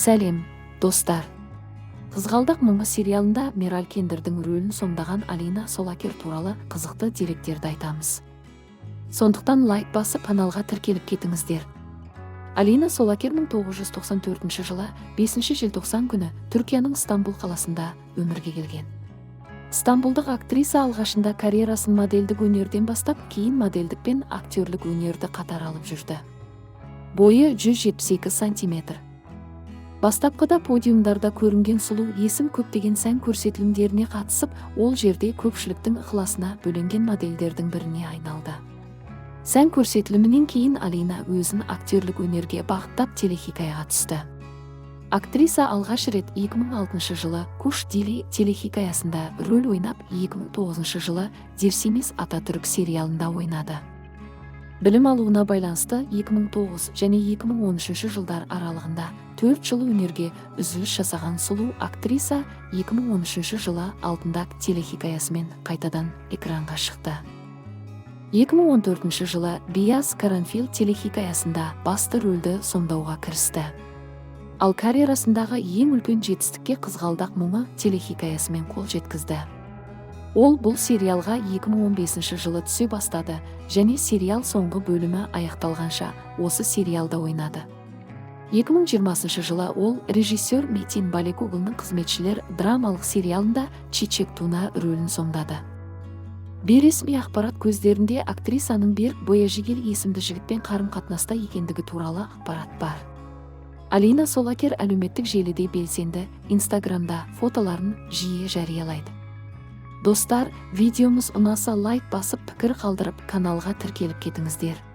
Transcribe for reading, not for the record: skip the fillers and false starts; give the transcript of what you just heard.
Сәлем, достар. Қызғалдақ мұңы сериалында Мерал Кендірдің рөлін сомдаған Алина Солакер туралы қызықты деректерді айтамыз. Сондықтан лайк басып каналға тіркеліп кетіңіздер. Алина Солакер 1994 жылы 5 желтоқсан күні Түркияның Стамбул қаласында өмірге келген. Стамбулдық актриса алғашында карьерасын модельдік өнерден бастап, кейін модельдік пен актерлік өнерді қатар алып жүрді. Бойы 172 сантиметр. Бастапқыда подиумдарда көрінген сұлу есім көптеген сән көрсетілімдеріне қатысып, ол жерде көпшіліктің ықыласына бөленген модельдердің біріне айналды. Сән көрсетілімінен кейін Алина өзін актерлік өнерге бағыттап телехикаяға түсті. Актриса алғаш рет 2006 жылы Куш Дили телехикаясында рөл ойнап, 2009 жылы Дерсемес Ататүрік сериалында ойнады. Білім алуына байланысты 2009 және 2013 жылдар аралығында 4 жыл өнерге үзіліс жасаған сұлу актриса 2013 жылы Алтындақ телехикаясымен қайтадан экранға шықты. 2014 жылы Бияз Каранфил телехикаясында басты рөлді сомдауға кірісті. Ал карьерасындағы ең үлкен жетістікке Қызғалдақ мұңы телехикаясымен қол жеткізді. Ол бұл сериалға 2015 жылы түсе бастады және сериал соңғы бөлімі аяқталғанша осы сериалда ойнады. 2020 жылы ол режиссер Метин Балекоглының қызметшілер драмалық сериалында Чичек Туна рөлін сомдады. Бейресми ақпарат көздерінде актрисаның Берк Бояжигел есімді жігітпен қарым-қатынаста екендігі туралы ақпарат бар. Алина Солакер әлеуметтік желіде белсенді, Инстаграмда фотоларын жиі жариялайды. Достар, видеомыз ұнаса лайк басып, пікір қалдырып, каналға тіркеліп кетіңіздер.